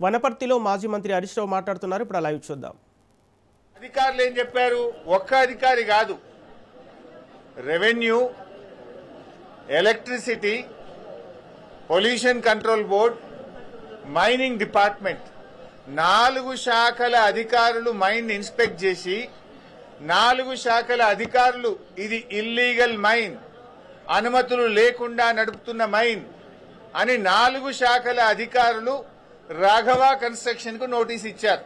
వనపర్తిలో మాజీ మంత్రి హరీష్ రావు మాట్లాడుతున్నారు. ఇప్పుడు లైవ్ చూద్దాం. అధికారులు ఏం చెప్పారు? ఒక్క అధికారి కాదు, revenue, electricity, pollution control board, mining department 4 శాఖల అధికారులు మైన్ ఇన్స్పెక్ట్ చేసి 4 శాఖల అధికారులు ఇది ఇల్లీగల్ మైన్, అనుమతులు లేకుండా నడుపుతున్న మైన్ అని 4 శాఖల అధికారులు రాఘవ కన్స్ట్రక్షన్ కు నోటీస్ ఇచ్చారు.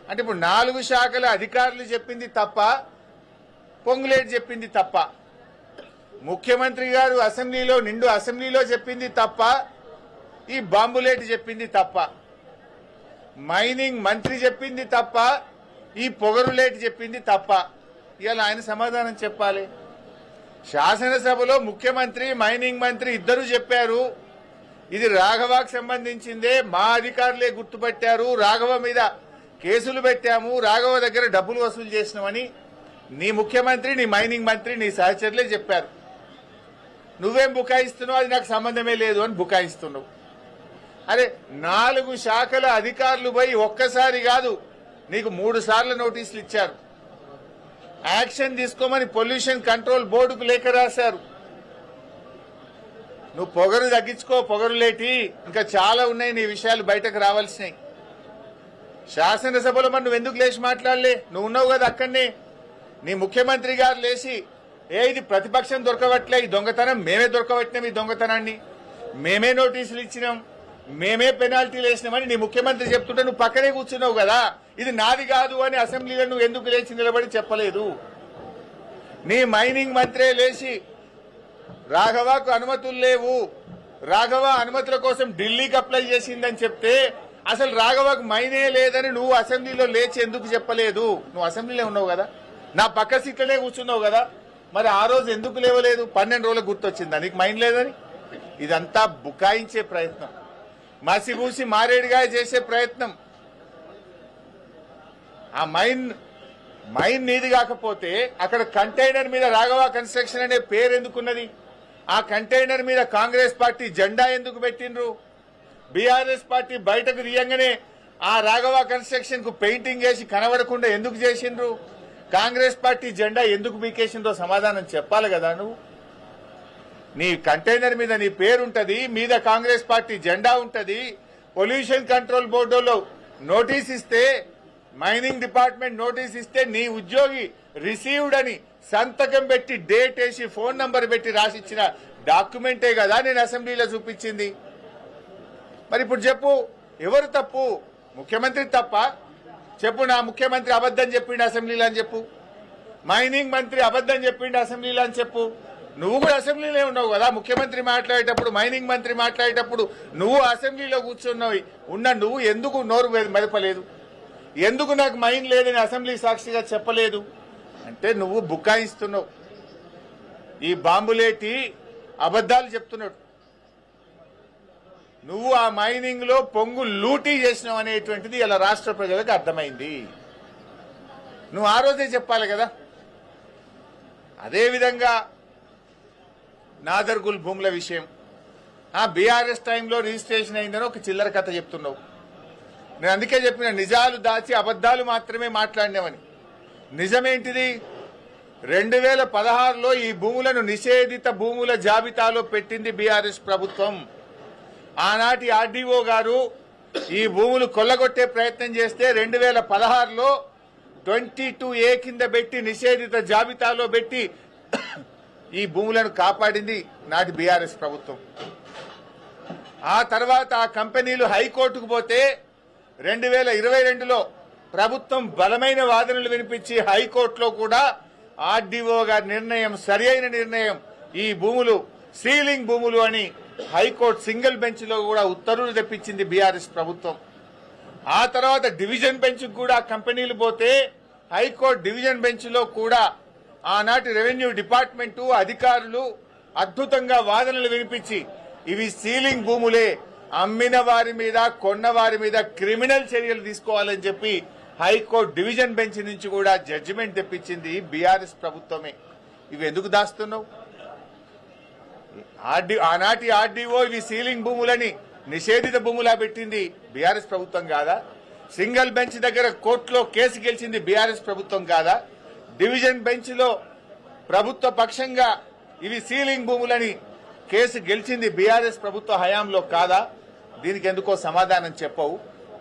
అంటే ఇప్పుడు 4 శాఖల అధికారులు చెప్పింది తప్ప, పొంగులేటి చెప్పింది తప్ప, ముఖ్యమంత్రి గారు నిండు అసెంబ్లీలో చెప్పింది తప్ప, ఈ బాంబులేటి చెప్పింది తప్ప, మైనింగ్ మంత్రి చెప్పింది తప్ప, ఈ పొగరులేటి చెప్పింది తప్ప. ఇవాళ ఆయన సమాధానం చెప్పాలి. శాసనసభలో ముఖ్యమంత్రి, మైనింగ్ మంత్రి ఇద్దరు చెప్పారు ఇది రాఘవకు సంబంధించిందే, మా అధికారులే గుర్తుపట్టారు, రాఘవ మీద కేసులు పెట్టాము, రాఘవ దగ్గర డబ్బులు వసూలు చేసినామని నీ ముఖ్యమంత్రి, నీ మైనింగ్ మంత్రి, నీ సహచరులే చెప్పారు. నువ్వేం బుకాయిస్తున్నావు, అది నాకు సంబంధమే లేదు అని బుకాయిస్తున్నావు. అరే 4 శాఖల అధికారులు పోయి ఒక్కసారి కాదు నీకు 3 సార్లు నోటీసులు ఇచ్చారు. యాక్షన్ తీసుకోమని పొల్యూషన్ కంట్రోల్ బోర్డుకు లేఖ రాశారు. నువ్వు పొగరు తగ్గించుకో, పొగరులేటి, ఇంకా చాలా ఉన్నాయి నీ విషయాలు బయటకు రావాల్సినాయి. శాసనసభలో మరి నువ్వు ఎందుకు లేచి మాట్లాడలే? నువ్వు ఉన్నావు కదా అక్కడనే. నీ ముఖ్యమంత్రి గారు లేచి ఇది ప్రతిపక్షం దొరకవట్లే, ఈ దొంగతనం మేమే దొరకబట్టినాం, ఈ దొంగతనాన్ని మేమే నోటీసులు ఇచ్చినాం, మేమే పెనాల్టీలు వేసినామని నీ ముఖ్యమంత్రి చెప్తుంటే నువ్వు పక్కనే కూర్చున్నావు కదా. ఇది నాది కాదు అని అసెంబ్లీలో నువ్వు ఎందుకు లేచి నిలబడి చెప్పలేదు? నీ మైనింగ్ మంత్రే లేచి రాఘవకు అనుమతులు లేవు, రాఘవ అనుమతుల కోసం ఢిల్లీకి అప్లై చేసిందని చెప్తే అసలు రాఘవకు మైనే లేదని నువ్వు అసెంబ్లీలో లేచి ఎందుకు చెప్పలేదు? నువ్వు అసెంబ్లీలో ఉన్నావు కదా, నా పక్క సీట్లనే కూర్చున్నావు కదా, మరి ఆ రోజు ఎందుకు లేవలేదు? 12 రోజులకు గుర్తొచ్చిందా నీకు మైన్ లేదని? ఇదంతా బుకాయించే ప్రయత్నం, మసిబూసి మారేడుగా చేసే ప్రయత్నం. ఆ మైన్ నీది కాకపోతే అక్కడ కంటైనర్ మీద రాఘవ కన్స్ట్రక్షన్ అనే పేరు ఎందుకున్నది? ఆ కంటైనర్ మీద కాంగ్రెస్ పార్టీ జెండా ఎందుకు పెట్టిండ్రు? బీఆర్ఎస్ పార్టీ బయటకు తీయంగానే ఆ రాఘవ కన్స్ట్రక్షన్ కు పెయింటింగ్ వేసి కనబడకుండా ఎందుకు చేసిండ్రు? కాంగ్రెస్ పార్టీ జెండా ఎందుకు బీకేసిందో సమాధానం చెప్పాలి కదా. నువ్వు నీ కంటైనర్ మీద నీ పేరుంటది, మీద కాంగ్రెస్ పార్టీ జెండా ఉంటది. పొల్యూషన్ కంట్రోల్ బోర్డులో నోటీస్ ఇస్తే, మైనింగ్ డిపార్ట్మెంట్ నోటీస్ ఇస్తే నీ ఉద్యోగి రిసీవ్డ్ అని సంతకం పెట్టి డేట్ వేసి ఫోన్ నంబర్ పెట్టి రాసిచ్చిన డాక్యుమెంటే కదా నేను అసెంబ్లీలో చూపించింది. మరి ఇప్పుడు చెప్పు, ఎవరు తప్పు? ముఖ్యమంత్రి తప్ప? చెప్పు, నా ముఖ్యమంత్రి అబద్దం చెప్పిండు అసెంబ్లీలో అని చెప్పు, మైనింగ్ మంత్రి అబద్దం చెప్పిండు అసెంబ్లీలో అని చెప్పు. నువ్వు కూడా అసెంబ్లీలో ఉన్నావు కదా, ముఖ్యమంత్రి మాట్లాడేటప్పుడు, మైనింగ్ మంత్రి మాట్లాడేటప్పుడు నువ్వు అసెంబ్లీలో కూర్చున్నావు. నువ్వు ఎందుకు నోరు మెదపలేదు? ఎందుకు నాకు మైన్ లేదని అసెంబ్లీ సాక్షిగా చెప్పలేదు? అంటే నువ్వు బుకాయిస్తున్నావు. ఈ బాంబులేటి అబద్దాలు చెప్తున్నాడు. నువ్వు ఆ మైనింగ్ లో పొంగు లూటీ చేసినావు అనేటువంటిది ఇలా రాష్ట్ర ప్రజలకు అర్థమైంది. నువ్వు ఆ రోజే చెప్పాలి కదా. అదేవిధంగా నాదర్గుల్ భూముల విషయం, బీఆర్ఎస్ టైంలో రిజిస్ట్రేషన్ అయిందని ఒక చిల్లర కథ చెప్తున్నావు. నేను అందుకే చెప్పిన, నిజాలు దాచి అబద్దాలు మాత్రమే మాట్లాడినామని. నిజమేంటిది? 2016లో ఈ భూములను నిషేధిత భూముల జాబితాలో పెట్టింది బీఆర్ఎస్ ప్రభుత్వం. ఆనాటి ఆర్డీఓ గారు ఈ భూములు కొల్లగొట్టే ప్రయత్నం చేస్తే 2016లో 22A కింద పెట్టి నిషేధిత జాబితాలో పెట్టి ఈ భూములను కాపాడింది నాటి బీఆర్ఎస్ ప్రభుత్వం. ఆ తర్వాత ఆ కంపెనీలు హైకోర్టుకు పోతే 2022లో ప్రభుత్వం బలమైన వాదనలు వినిపించి హైకోర్టులో కూడా ఆర్డీఓ గారి నిర్ణయం సరి అయిన నిర్ణయం, ఈ భూములు సీలింగ్ భూములు అని హైకోర్టు సింగిల్ బెంచ్ లో కూడా ఉత్తర్వులు తెప్పించింది బీఆర్ఎస్ ప్రభుత్వం. ఆ తర్వాత డివిజన్ బెంచ్ కూడా కంపెనీలు పోతే హైకోర్టు డివిజన్ బెంచ్ లో కూడా ఆనాటి రెవెన్యూ డిపార్ట్మెంటు అధికారులు అద్భుతంగా వాదనలు వినిపించి ఇవి సీలింగ్ భూములే, అమ్మిన వారి మీద, కొన్న వారి మీద క్రిమినల్ చర్యలు తీసుకోవాలని చెప్పి హైకోర్టు డివిజన్ బెంచ్ నుంచి కూడా జడ్జిమెంట్ తెప్పించింది బీఆర్ఎస్ ప్రభుత్వమే. ఇవి ఎందుకు దాస్తున్నావు? ఆనాటి ఆర్డీఓ ఇవి సీలింగ్ భూములని నిషేధిత భూములా పెట్టింది బీఆర్ఎస్ ప్రభుత్వం కాదా? సింగిల్ బెంచ్ దగ్గర కోర్టులో కేసు గెలిచింది బీఆర్ఎస్ ప్రభుత్వం కాదా? డివిజన్ బెంచ్ లో ప్రభుత్వ పక్షంగా ఇవి సీలింగ్ భూములని కేసు గెలిచింది బీఆర్ఎస్ ప్రభుత్వ హయాంలో కాదా? దీనికి ఎందుకో సమాధానం చెప్పవు.